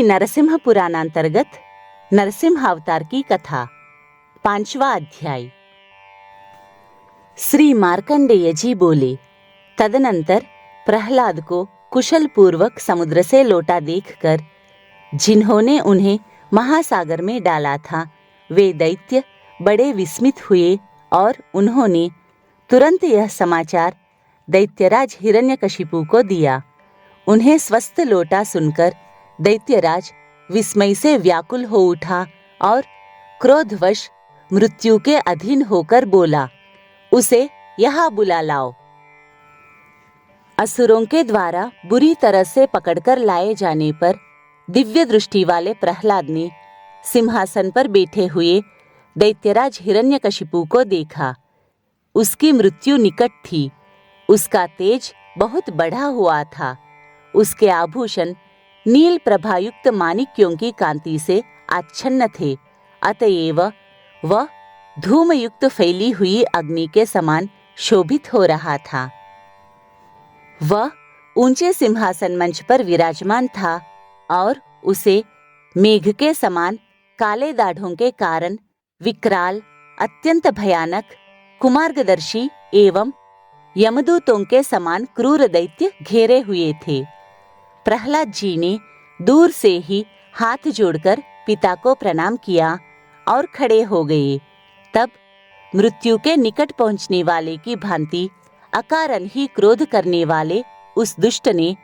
नरसिंह पुराणांतर्गत नरसिंह अवतार की कथा 5वां अध्याय। श्री मार्कंडेय जी बोले, तदनंतर प्रहलाद को कुशल पूर्वक समुद्र से लौटा देखकर जिन्होंने उन्हें महासागर में डाला था, वे दैत्य बड़े विस्मित हुए और उन्होंने तुरंत यह समाचार दैत्यराज हिरण्यकशिपु को दिया। उन्हें स्वस्थ लौटा सुनकर दैत्यराज विस्मय से व्याकुल हो उठा और क्रोधवश मृत्यु के अधीन होकर बोला, उसे यहाँ बुला लाओ। असुरों के द्वारा बुरी तरह से पकड़कर लाए जाने पर दिव्य दृष्टि वाले प्रहलाद ने सिंहासन पर बैठे हुए दैत्यराज हिरण्यकशिपु को देखा। उसकी मृत्यु निकट थी। उसका तेज बहुत बढ़ा हुआ था। उसके आभूषण नील प्रभायुक्त माणिक्यों की कांति से आच्छन्न थे, अतएव वह धूमयुक्त फैली हुई अग्नि के समान शोभित हो रहा था। वह ऊंचे सिंहासन मंच पर विराजमान था और उसे मेघ के समान काले दाढ़ों के कारण विकराल, अत्यंत भयानक, कुमार्गदर्शी एवं यमदूतों के समान क्रूर दैत्य घेरे हुए थे। प्रहलाद जी ने दूर से ही हाथ जोड़कर पिता को प्रणाम किया और खड़े हो गए। तब मृत्यु के निकट पहुंचने वाले की भांति अकारण ही क्रोध करने वाले उस दुष्ट ने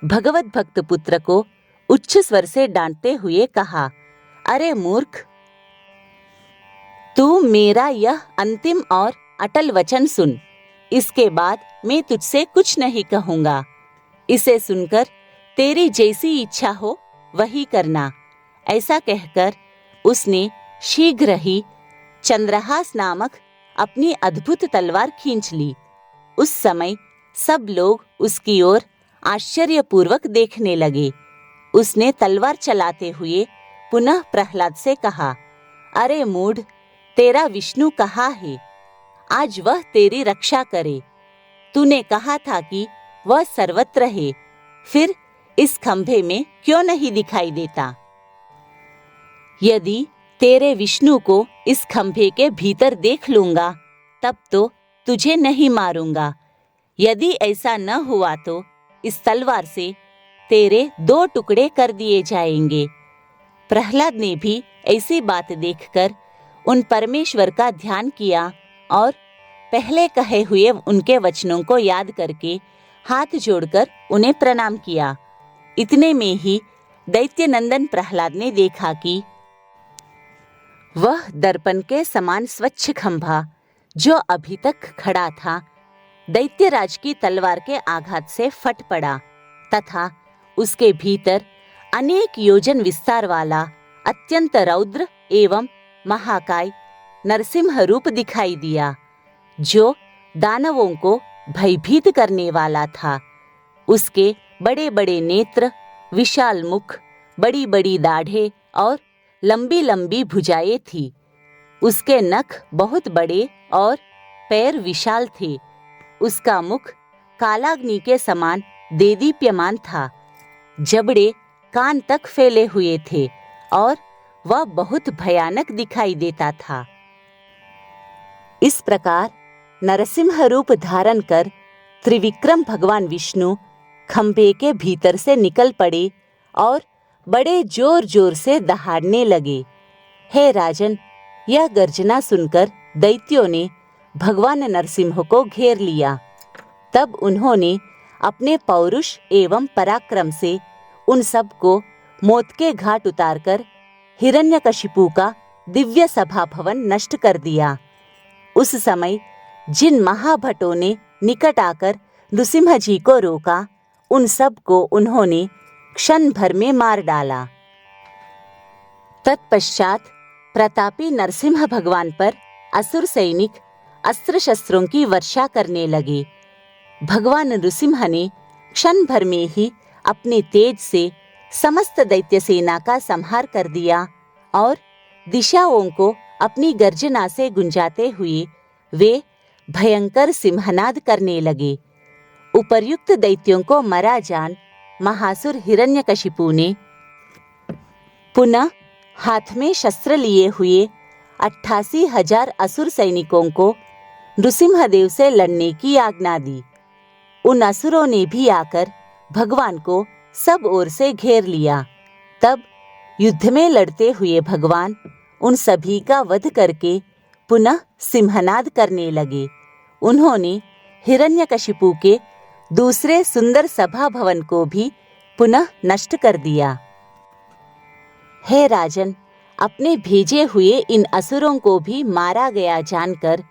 भगवत भक्त पुत्र को उच्च स्वर से डांटते हुए कहा, अरे मूर्ख, तू मेरा यह अंतिम और अटल वचन सुन। इसके बाद मैं तुझसे कुछ नहीं कहूंगा। इसे सुनकर तेरी जैसी इच्छा हो वही करना। ऐसा कहकर उसने शीघ्र ही चंद्रहास नामक अपनी अद्भुत तलवार खींच ली। उस समय सब लोग उसकी ओर आश्चर्यपूर्वक देखने लगे। उसने तलवार चलाते हुए पुनः प्रहलाद से कहा, अरे मूढ़, तेरा विष्णु कहाँ है? आज वह तेरी रक्षा करे। तूने कहा था कि वह सर्वत्र है, फिर इस खंभे में क्यों नहीं दिखाई देता? यदि तेरे विष्णु को इस खंभे के भीतर देख लूंगा तब तो तुझे नहीं मारूंगा। यदि ऐसा न हुआ तो इस तलवार से तेरे 2 टुकड़े कर दिए जाएंगे। प्रहलाद ने भी ऐसी बात देखकर उन परमेश्वर का ध्यान किया और पहले कहे हुए उनके वचनों को याद करके हाथ जोड़कर उन्हें प्रणाम किया। इतने में ही दैत्य नंदन प्रहलाद ने देखा कि वह दर्पण के समान स्वच्छ खंभा जो अभी तक खड़ा था, दैत्यराज की तलवार के आघात से फट पड़ा तथा उसके भीतर अनेक योजन विस्तार वाला अत्यंत रौद्र एवं महाकाय नरसिंह रूप दिखाई दिया, जो दानवों को भयभीत करने वाला था। उसके बड़े बड़े नेत्र, विशाल मुख, बड़ी बड़ी दाढ़ें और लंबी लंबी भुजाएं थी। उसके नख बहुत बड़े और पैर विशाल थे। उसका मुख कालाग्नि के समान देदीप्यमान था। जबड़े कान तक फैले हुए थे और वह बहुत भयानक दिखाई देता था। इस प्रकार नरसिंह रूप धारण कर त्रिविक्रम भगवान विष्णु खंभे के भीतर से निकल पड़े और बड़े जोर जोर से दहाड़ने लगे। हे राजन, यह गर्जना सुनकर दैत्यों ने भगवान नरसिंह को घेर लिया। तब उन्होंने अपने पौरुष एवं पराक्रम से उन सब को मौत के घाट उतारकर हिरण्यकशिपु का दिव्य सभा भवन नष्ट कर दिया। उस समय जिन महाभटों ने निकट आकर नृसिंह जी को रोका, उन सब को उन्होंने क्षण भर में मार डाला। तत्पश्चात प्रतापी नरसिंह भगवान पर असुर सैनिक अस्त्र शस्त्रों की वर्षा करने लगे। भगवान नृसिंह ने क्षण भर में ही अपने तेज से समस्त दैत्य सेना का संहार कर दिया और दिशाओं को अपनी गर्जना से गुंजाते हुए वे भयंकर सिंहनाद करने लगे। उपर्युक्त दैत्यों को मरा जान महासुर हिरण्यकशिपु ने पुनः हाथ में शस्त्र लिए हुए 88,000 असुर सैनिकों को नृसिंहदेव से लड़ने की आज्ञा दी। उन असुरों ने भी आकर भगवान को सब ओर से घेर लिया। तब युद्ध में लड़ते हुए भगवान उन सभी का वध करके पुनः सिंहनाद करने लगे। उन्होंने हिरण्यकशिपु के दूसरे सुंदर सभा भवन को भी पुनः नष्ट कर दिया। हे राजन, अपने भेजे हुए इन असुरों को भी मारा गया जानकर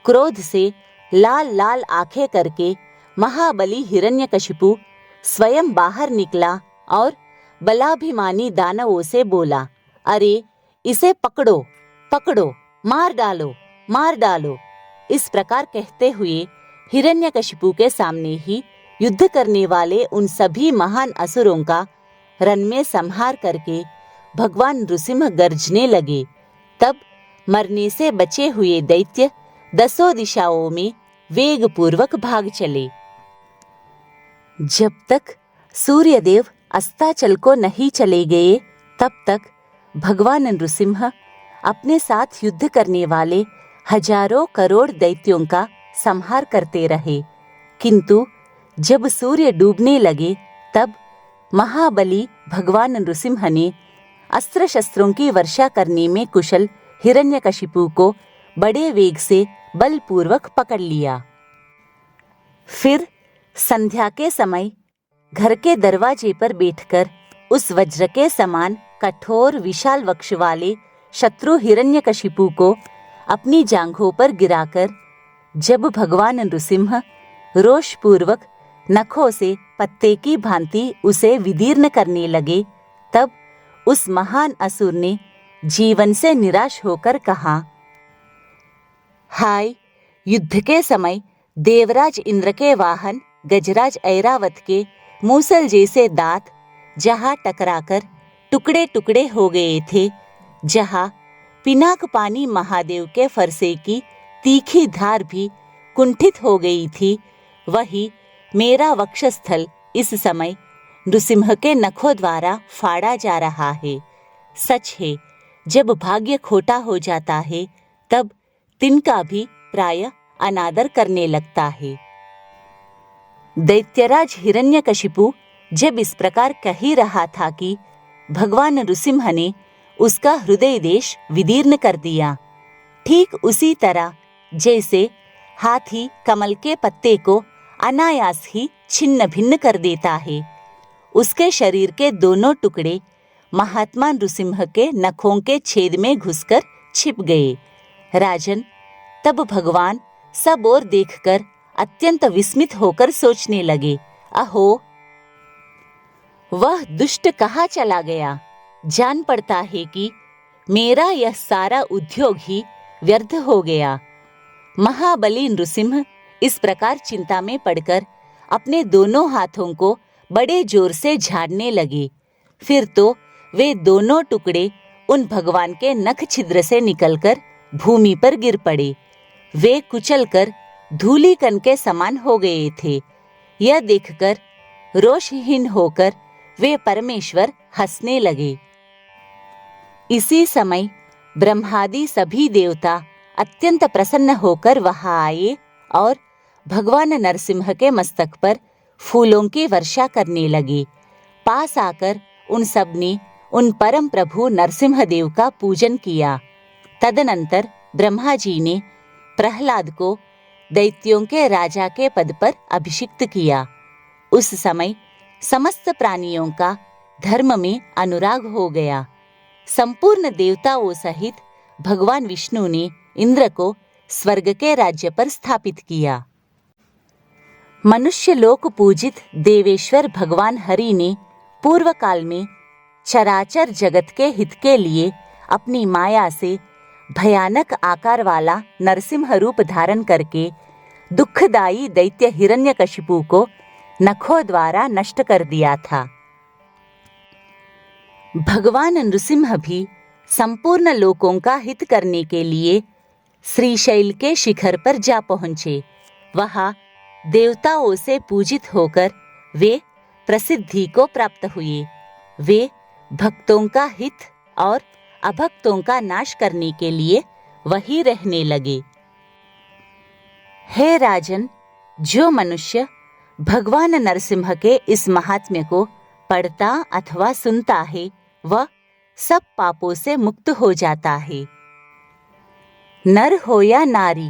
क्रोध से लाल लाल आंखें करके महाबली हिरण्यकशिपु स्वयं बाहर निकला और बलाभिमानी दानवों से बोला, अरे इसे पकड़ो पकड़ो, मार डालो मार डालो। इस प्रकार कहते हुए हिरण्यकशिपु के सामने ही युद्ध करने वाले उन सभी महान असुरों का रण में संहार करके भगवान नृसिंह गर्जने लगे। तब मरने से बचे हुए दैत्य 10 दिशाओं में वेग पूर्वक भाग चले। जब तक सूर्यदेव अस्ताचल को नहीं चले गए तब तक भगवान नृसिंह अपने साथ युद्ध करने वाले हजारों करोड़ दैत्यों का संहार करते रहे। किंतु जब सूर्य डूबने लगे तब महाबली भगवान नृसिंह ने अस्त्र शस्त्रों की वर्षा करने में कुशल हिरण्यकशिपु को बड़े वेग से बलपूर्वक पकड़ लिया। फिर संध्या के समय घर के दरवाजे पर बैठकर उस वज्र के समान कठोर विशाल वक्ष वाले शत्रु हिरण्यकशिपु को अपनी जांघों पर गिराकर जब भगवान नृसिंह रोषपूर्वक नखों से पत्ते की भांति उसे विदीर्ण करने लगे, तब उस महान असुर ने जीवन से निराश होकर कहा, हाय, युद्ध के समय देवराज इंद्र के वाहन गजराज ऐरावत के मूसल जैसे दांत जहां टकराकर टुकड़े टुकड़े हो गए थे, जहां पिनाक पानी महादेव के फरसे की तीखी धार भी कुंठित हो गई थी, वही मेरा वक्षस्थल इस समय नृसिंह के नखों द्वारा फाड़ा जा रहा है। सच है, जब भाग्य खोटा हो जाता है तब तिनका भी प्राय अनादर करने लगता है। दैत्यराज हिरण्यकशिपु जब इस प्रकार कह ही रहा था कि भगवान नृसिंह ने उसका हृदय देश विदीर्ण कर दिया। ठीक उसी तरह जैसे हाथी कमल के पत्ते को अनायास ही छिन्न भिन्न कर देता है, उसके शरीर के दोनों टुकड़े महात्मा नृसिंह के नखों के छेद में घुसकर छिप गए। राजन, तब भगवान सब ओर देखकर अत्यंत विस्मित होकर सोचने लगे, अहो, वह दुष्ट कहाँ चला गया? जान पड़ता है कि मेरा यह सारा उद्योग ही व्यर्थ हो गया। महाबली नृसिंह इस प्रकार चिंता में पड़कर अपने दोनों हाथों को बड़े जोर से झाड़ने लगे। फिर तो वे दोनों टुकड़े उन भगवान के नख छिद्र से निकलकर भूमि पर गिर पड़े। वे कुचलकर धूलिकण के समान हो गए थे। यह देखकर रोषहीन होकर वे परमेश्वर हंसने लगे। इसी समय ब्रह्मादि सभी देवता अत्यंत प्रसन्न होकर वहां आए और भगवान नरसिंह के मस्तक पर फूलों की वर्षा करने लगे। पास आकर उन सब ने उन परम प्रभु नरसिंह देव का पूजन किया। तदनंतर ब्रह्मा जी ने प्रहलाद को दैत्यों के राजा के पद पर अभिषिक्त किया। उस समय समस्त प्राणियों का धर्म में अनुराग हो गया। संपूर्ण देवताओं सहित भगवान विष्णु ने इंद्र को स्वर्ग के राज्य पर स्थापित किया। मनुष्य लोक पूजित देवेश्वर भगवान हरि ने पूर्व काल में चराचर जगत के हित के लिए अपनी माया से भयानक आकार वाला नरसिंह रूप धारण करके दुखदायी दैत्य हिरण्यकशिपु को नखों द्वारा नष्ट कर दिया था। भगवान नृसिंह भी संपूर्ण लोकों का हित करने के लिए श्रीशैल के शिखर पर जा पहुंचे। वहां देवताओं से पूजित होकर वे प्रसिद्धि को प्राप्त हुए। वे भक्तों का हित और अभक्तों का नाश करने के लिए वही रहने लगे। हे राजन, जो मनुष्य भगवान नरसिंह के इस महात्म्य को पढ़ता अथवा सुनता है वह सब पापों से मुक्त हो जाता है। नर हो या नारी,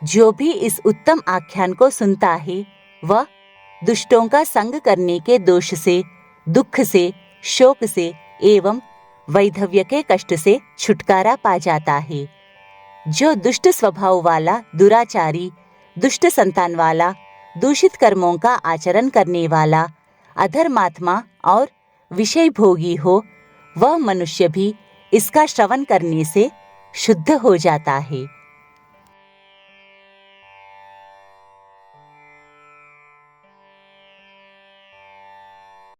जो भी इस उत्तम आख्यान को सुनता है वह दुष्टों का संग करने के दोष से, दुख से, शोक से एवं वैधव्य के कष्ट से छुटकारा पा जाता है। जो दुष्ट स्वभाव वाला, दुराचारी, दुष्ट संतान वाला, दूषित कर्मों का आचरण करने वाला, अधर्मात्मा और विषय भोगी हो, वह मनुष्य भी इसका श्रवण करने से शुद्ध हो जाता है।